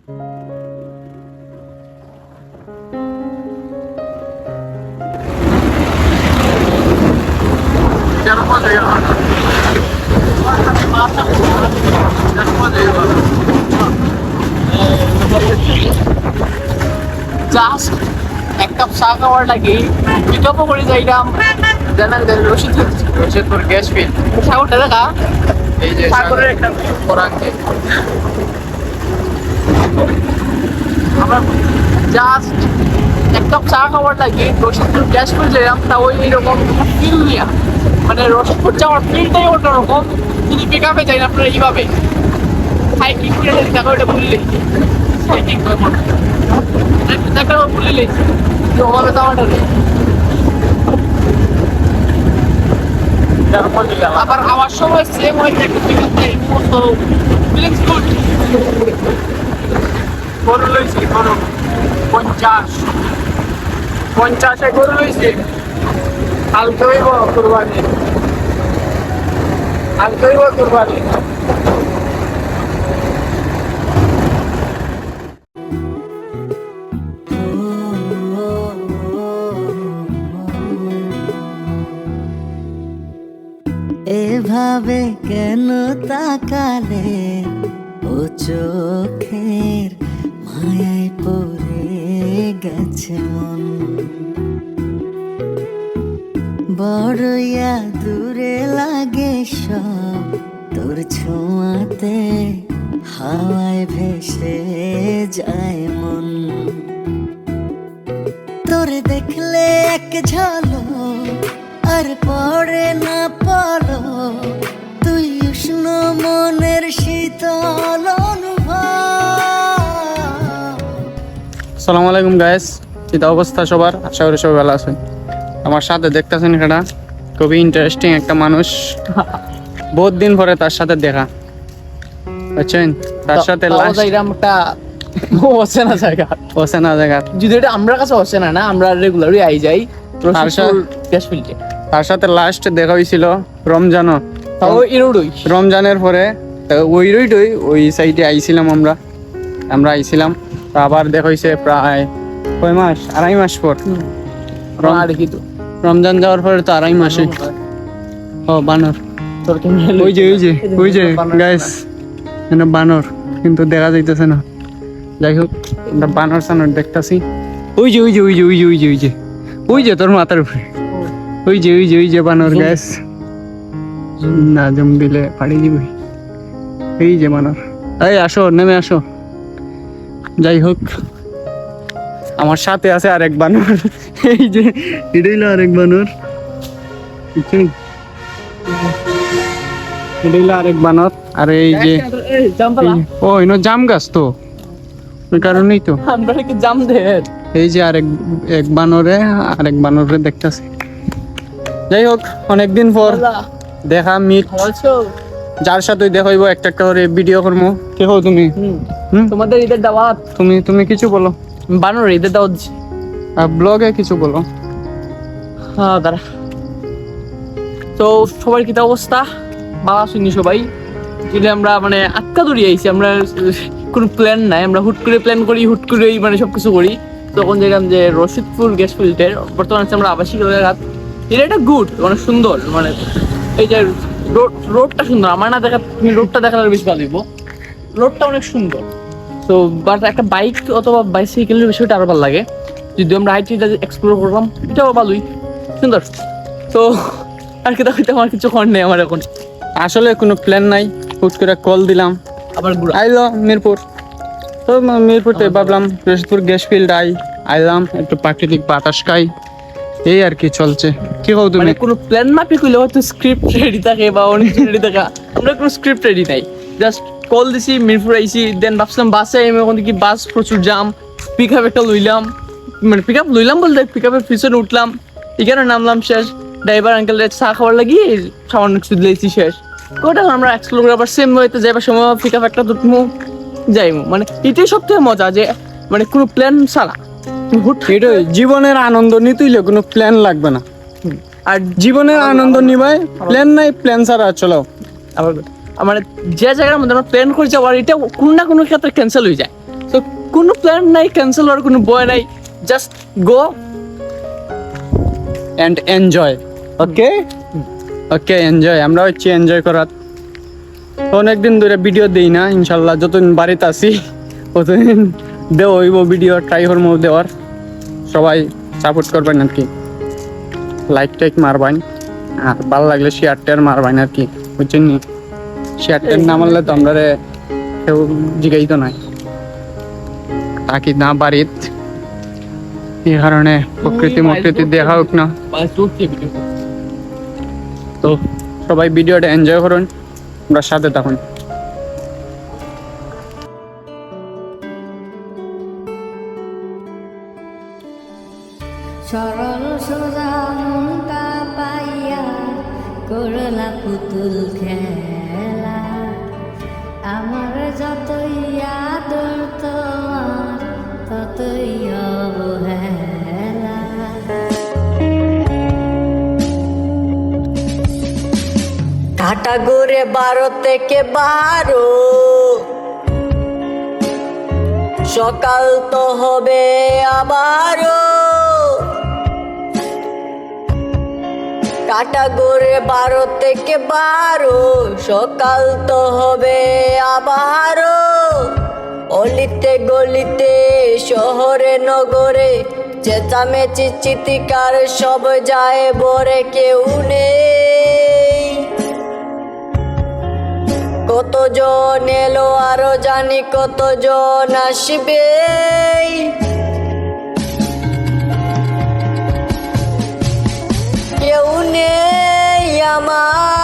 Just এক cup চা খাওয়ার লাগি পিক আপ করে যাইলাম জানান রশিদপুর গ্যাস ফিল সাগরটা দেখা এই যে সাগরের একটা কোরাকে আমরা জাস্ট এক কাপ চা খাওয়ার লাগি রশিদপুর গ্যাস ফিল যাইলাম তা ওই এরকম ফিল নিয়ে মানে রশিদপুর যাওয়ার ফিলটাই অন্যরকম যদি পিক আপে যাই আপনারা এইভাবে সাইক্লিং করে দেখা ওটা ভুললে সাইক্লিং দেখা ভুললে ওভাবে যাওয়াটা নেই আবার আমার সময় সেম হয়ে থাকে ফিলিংস গুড গরু লইছি গরু 50 গরু লইছি কালকে হইব কুরবানি এভাবে কেন তাকালে ও চোখের মায়ায় পড়ে গেছে মন বড়ইয়া দূরে লাগে সব তোর ছোঁয়াতে হাওয়ায় ভেসে যায় মন তোর দেখলে এক ঝলক আর পড়ে না পড়ো তুই উষ্ণ মনের শীতল অনুভব। আসসালামু আলাইকুম গাইস, কি অবস্থা সবার? আশা করি সবাই ভালো আছেন। আমার সাথে দেখতেছেন এটা খুবই ইন্টারেস্টিং একটা মানুষ, বহুত দিন পরে তার সাথে দেখা, বুঝছেন? তার সাথে অচেনা জায়গা যদি এটা আমরা কাছে অচেনা না, আমরা রেগুলারই আই যাই তার সাথে লাস্ট দেখা হয়েছিল রমজানের পরে ওই রইডই ওই সাইডে আইছিলাম আমরা আইছিলাম। আবার দেখা হয়েছে প্রায় কয় মাস, 2.5 মাস পর। রমজান যাওয়ার পরে তো 2.5 মাসে বানর ওই যে গাইস বানর কিন্তু দেখা যাইতেছে না। যাই হোক আমরা বানর সানর দেখতেছি। ওই যে তোর মাথার উপরে ওই যে বানর গাইস, না জম দিলে পাড়ি দিবি। এই যে বানর, এই আসো, নেমে আসো। যাই হোক আমার সাথে আছে আরেক বানর, এই যে এটাই হলো আরেক বানর, এটাই হলো আরেক বানর। আর এই যে ও ইনো জাম গাছ, তো ওই কারণেই তো আমরা কি জাম দেয়। এই যে আরেক বানরে দেখতেছি। যাই হোক অনেকদিন পর দেখা, মিট, যার সাথে দেখা হইব একটা করে ভিডিও করবো। কে হো তুমি? তোমাদের ঈদের দাওয়াত। তুমি কিছু বলো। বানর ঈদের দাওয়াত ব্লগে কিছু বলো। হ্যাঁ দাঁড়া। তো সবার কি অবস্থা? বাবা শুনি সবাই যদি আমরা মানে আটকা দৌড়িয়ে আইছি, আমরা কোনো প্ল্যান নাই, আমরা হুট করে প্ল্যান করি, হুট করেই মানে সবকিছু করি। তখন দেখলাম যে রশিদপুর গ্যাস ফিল্ডের বর্তমানে আমরা আবাসিক এলাকাত, এটা একটা গুড, অনেক সুন্দর, মানে এই যে রোডটা সুন্দর। আমার না দেখা, তুমি রোডটা দেখালে বেশি ভালো হইব। রোডটা অনেক সুন্দর। তো বাট একটা বাইক অথবা বাইসাইকেলের বিষয়টা আরো ভালো লাগে। যদি আমরা হাইটটা এক্সপ্লোর করলাম, এটাও ভালোই সুন্দর। তো আর কি দেখতে আমার কিছু করার নেই আমার এখন। আসলে কোনো প্ল্যান নাই, হুট করে কল দিলাম, আবার আইলো মিরপুর। তো মিরপুর থেকে ভাবলাম রশিদপুর গ্যাস ফিল্ড আইলাম, একটু প্রাকৃতিক বাতাস খাই, এই আর কি চলছে। কি কও তুমি? মানে কোনো প্ল্যান মাফিক হইলে হয়তো স্ক্রিপ্ট রেডি থাকে বা অনেক রেডি থাকে, আমরা কোনো স্ক্রিপ্ট রেডি নাই। জাস্ট কল দিছি, মিরপুর আইছি, দেন ভাবছিলাম বাসে ওখান থেকে বাস প্রচুর জাম, পিক আপ একটা লইলাম, মানে পিক আপ লইলাম বলতে পিক আপের পিছনে উঠলাম, এখানে নামলাম, শেষ। ড্রাইভার আঙ্কেলের চা খাওয়ার লাগিয়ে সামান্য কিছু দিয়েছি, শেষ। ওটা আমরা এক্সপ্লোর করে আবার সেম ওয়েতে যাইবার সময় পিক আপ একটা দুটমু যাইমু। মানে এটাই সব থেকে মজা, যে মানে কোনো প্ল্যান ছাড়া এটাই জীবনের আনন্দ নিতে হইলে কোনো প্ল্যান লাগবে না। আর জীবনের আনন্দ নিবাই প্ল্যান নাই, প্ল্যান ছাড়া চলো। আবার মানে যে জায়গার মধ্যে আমরা প্ল্যান করে যাওয়ার, এটা কোনো না কোনো ক্ষেত্রে ক্যান্সেল হয়ে যায়। তো কোনো প্ল্যান নাই, ক্যান্সেল হওয়ার কোনো ভয় নাই, just go and enjoy. Okay okay, enjoy. আমরা হচ্ছে এনজয় করার। অনেকদিন ধরে ভিডিও দেই না, ইনশাল্লাহ যতদিন বাড়িতে আসি ততদিন দেওয়া হইব ভিডিও, ট্রাই করবো দেওয়ার। সবাই সাপোর্ট করবেন আর কি, লাইক টাইক মারবেন, আর ভালো লাগলে শেয়ার টেয়ার মারবেন আর কি, বুঝছেন নি? শেয়ার টেয়ার না মারলে তো আমরা কেউ জিগাই তো নাই থাকি না বাড়িত, এই কারণে প্রকৃতি মকৃতি দেখা হোক না। তো সবাই ভিডিওটা এনজয় করুন, আমরা সাথে থাকুন। সরল সোজা মনটা পাইয়া করলা পুতুল খেলা, আমার যতই আদর তোমার ততই অবহেলা। কাটা গোরে 12 থেকে 12, সকাল তো হবে আবারও। কাটা গোরে 12 থেকে 12, সকাল তো হবে আবারও। অলিতে গলিতে শহরে নগরে চেঁচামেচি চিৎকার সব যায় বরে, কেউ নেই। কতজন এলো আরো জানি কতজন আসবে, কেউ নেই আমার